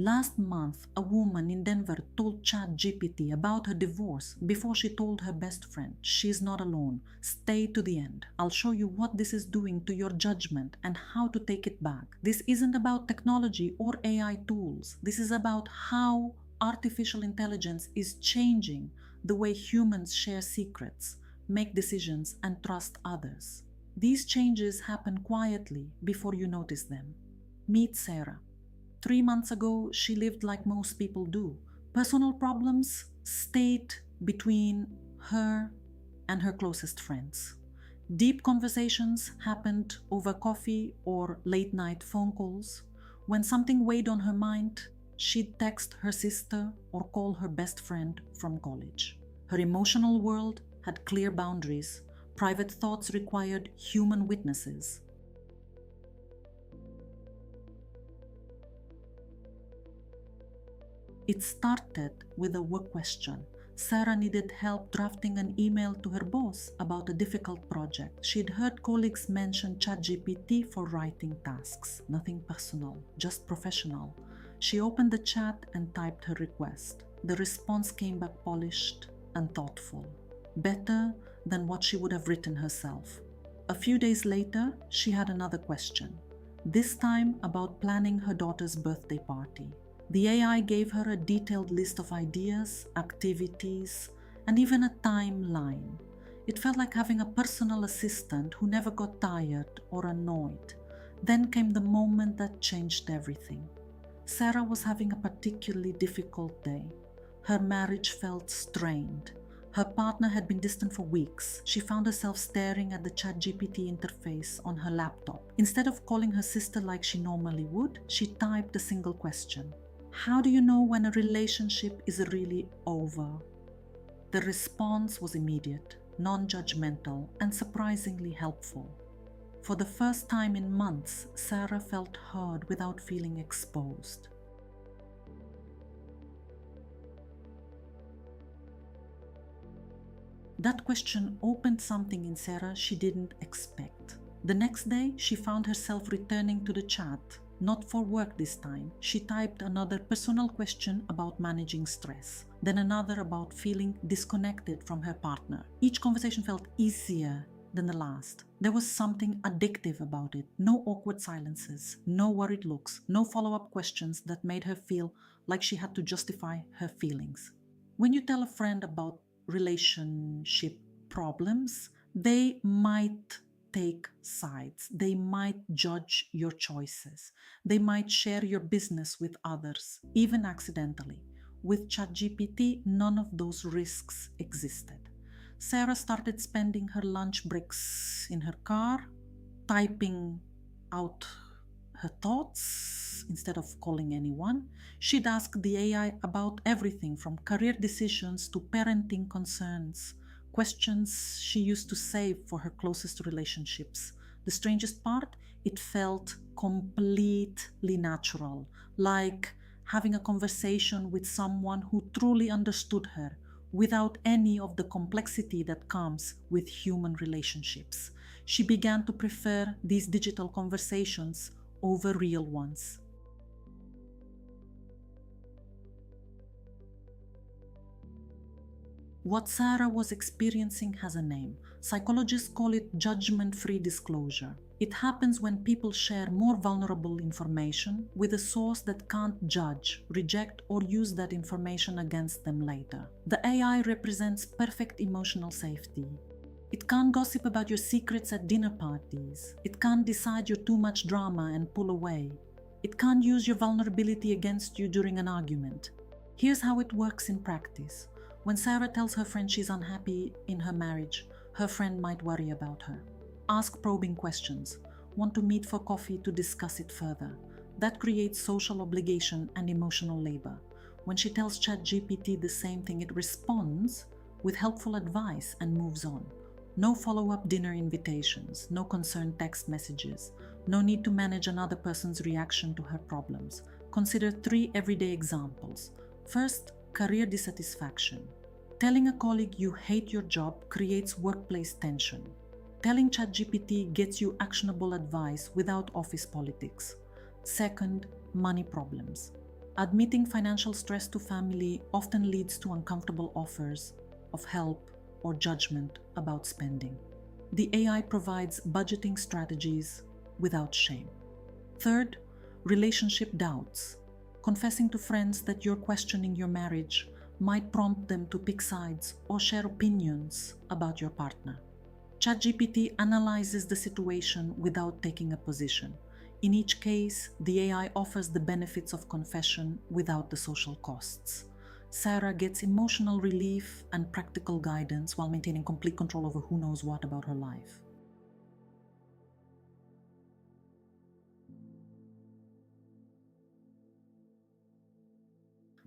Last month, a woman in Denver told ChatGPT about her divorce before she told her best friend, "She's not alone. Stay to the end. I'll show you what this is doing to your judgment and how to take it back." This isn't about technology or AI tools. This is about how artificial intelligence is changing the way humans share secrets, make decisions, and trust others. These changes happen quietly before you notice them. Meet Sarah. 3 months ago, she lived like most people do. Personal problems stayed between her and her closest friends. Deep conversations happened over coffee or late night phone calls. When something weighed on her mind, she'd text her sister or call her best friend from college. Her emotional world had clear boundaries. Private thoughts required human witnesses. It started with a work question. Sarah needed help drafting an email to her boss about a difficult project. She'd heard colleagues mention ChatGPT for writing tasks. Nothing personal, just professional. She opened the chat and typed her request. The response came back polished and thoughtful. Better than what she would have written herself. A few days later, she had another question. This time about planning her daughter's birthday party. The AI gave her a detailed list of ideas, activities, and even a timeline. It felt like having a personal assistant who never got tired or annoyed. Then came the moment that changed everything. Sarah was having a particularly difficult day. Her marriage felt strained. Her partner had been distant for weeks. She found herself staring at the ChatGPT interface on her laptop. Instead of calling her sister like she normally would, she typed a single question. How do you know when a relationship is really over? The response was immediate, non-judgmental, and surprisingly helpful. For the first time in months, Sarah felt heard without feeling exposed. That question opened something in Sarah she didn't expect. The next day, she found herself returning to the chat. Not for work this time. She typed another personal question about managing stress, then another about feeling disconnected from her partner. Each conversation felt easier than the last. There was something addictive about it. No awkward silences, no worried looks, no follow-up questions that made her feel like she had to justify her feelings. When you tell a friend about relationship problems, they might take sides. They might judge your choices. They might share your business with others, even accidentally. With ChatGPT, none of those risks existed. Sarah started spending her lunch breaks in her car, typing out her thoughts instead of calling anyone. She'd ask the AI about everything from career decisions to parenting concerns. Questions she used to save for her closest relationships. The strangest part, it felt completely natural, like having a conversation with someone who truly understood her, without any of the complexity that comes with human relationships. She began to prefer these digital conversations over real ones. What Sarah was experiencing has a name. Psychologists call it judgment-free disclosure. It happens when people share more vulnerable information with a source that can't judge, reject, or use that information against them later. The AI represents perfect emotional safety. It can't gossip about your secrets at dinner parties. It can't decide you're too much drama and pull away. It can't use your vulnerability against you during an argument. Here's how it works in practice. When Sarah tells her friend she's unhappy in her marriage, her friend might worry about her. Ask probing questions. Want to meet for coffee to discuss it further. That creates social obligation and emotional labor. When she tells ChatGPT the same thing, it responds with helpful advice and moves on. No follow-up dinner invitations, no concerned text messages, no need to manage another person's reaction to her problems. Consider 3 everyday examples. First, career dissatisfaction. Telling a colleague you hate your job creates workplace tension. Telling ChatGPT gets you actionable advice without office politics. Second, money problems. Admitting financial stress to family often leads to uncomfortable offers of help or judgment about spending. The AI provides budgeting strategies without shame. Third, relationship doubts. Confessing to friends that you're questioning your marriage might prompt them to pick sides or share opinions about your partner. ChatGPT analyzes the situation without taking a position. In each case, the AI offers the benefits of confession without the social costs. Sarah gets emotional relief and practical guidance while maintaining complete control over who knows what about her life.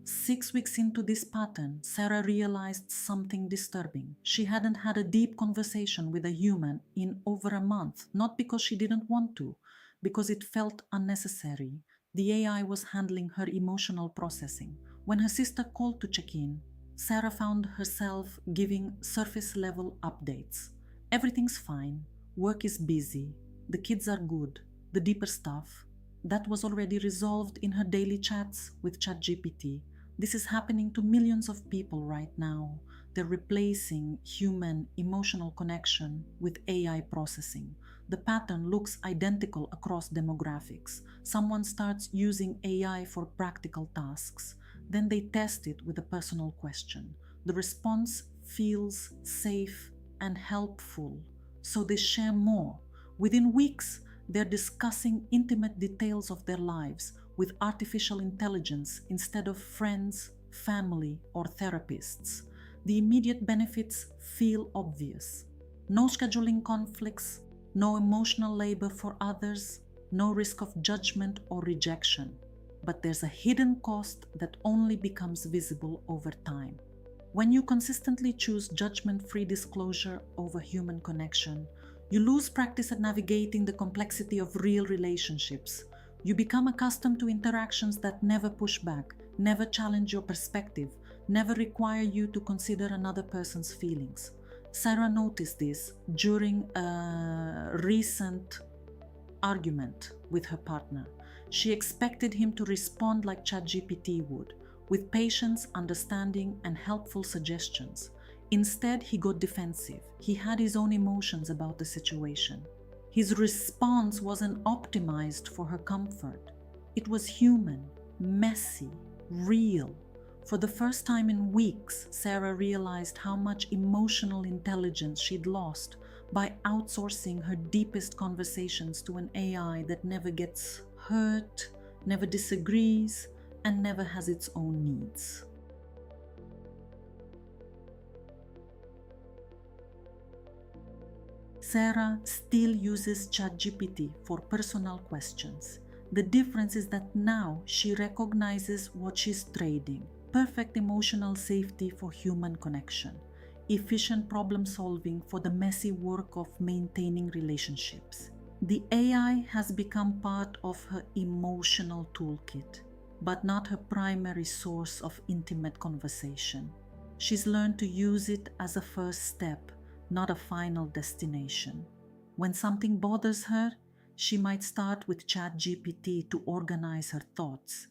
Six weeks into this pattern, Sarah realized something disturbing. She hadn't had a deep conversation with a human in over a month, not because she didn't want to, because it felt unnecessary. The AI was handling her emotional processing. When her sister called to check in, Sarah found herself giving surface-level updates. Everything's fine, work is busy, the kids are good. The deeper stuff, that was already resolved in her daily chats with ChatGPT. This is happening to millions of people right now. They're replacing human emotional connection with AI processing. The pattern looks identical across demographics. Someone starts using AI for practical tasks. Then they test it with a personal question. The response feels safe and helpful, so they share more. Within weeks, they're discussing intimate details of their lives with artificial intelligence instead of friends, family, or therapists. The immediate benefits feel obvious. No scheduling conflicts, no emotional labor for others, no risk of judgment or rejection. But there's a hidden cost that only becomes visible over time. When you consistently choose judgment-free disclosure over human connection, you lose practice at navigating the complexity of real relationships. You become accustomed to interactions that never push back, never challenge your perspective, never require you to consider another person's feelings. Sarah noticed this during a recent argument with her partner. She expected him to respond like ChatGPT would, with patience, understanding, and helpful suggestions. Instead, he got defensive. He had his own emotions about the situation. His response wasn't optimized for her comfort. It was human, messy, real. For the first time in weeks, Sarah realized how much emotional intelligence she'd lost by outsourcing her deepest conversations to an AI that never gets hurt, never disagrees, and never has its own needs. Sarah still uses ChatGPT for personal questions. The difference is that now she recognizes what she's trading: perfect emotional safety for human connection, efficient problem solving for the messy work of maintaining relationships. The AI has become part of her emotional toolkit, but not her primary source of intimate conversation. She's learned to use it as a first step, not a final destination. When something bothers her, she might start with ChatGPT to organize her thoughts.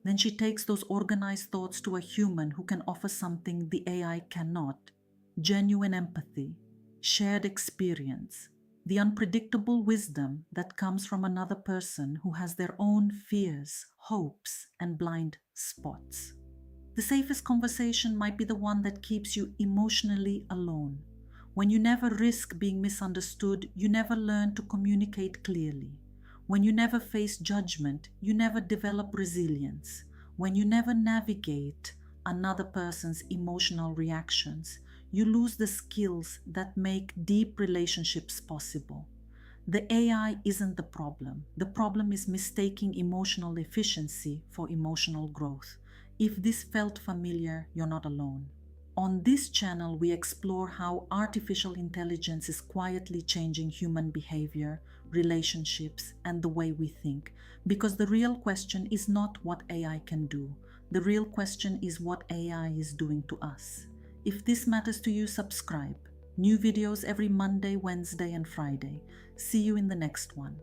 Then she takes those organized thoughts to a human who can offer something the AI cannot: genuine empathy, shared experience, the unpredictable wisdom that comes from another person who has their own fears, hopes, and blind spots. The safest conversation might be the one that keeps you emotionally alone. When you never risk being misunderstood, you never learn to communicate clearly. When you never face judgment, you never develop resilience. When you never navigate another person's emotional reactions, you lose the skills that make deep relationships possible. The AI isn't the problem. The problem is mistaking emotional efficiency for emotional growth. If this felt familiar, you're not alone. On this channel, we explore how artificial intelligence is quietly changing human behavior, relationships, and the way we think. Because the real question is not what AI can do. The real question is what AI is doing to us. If this matters to you, subscribe. New videos every Monday, Wednesday, and Friday. See you in the next one.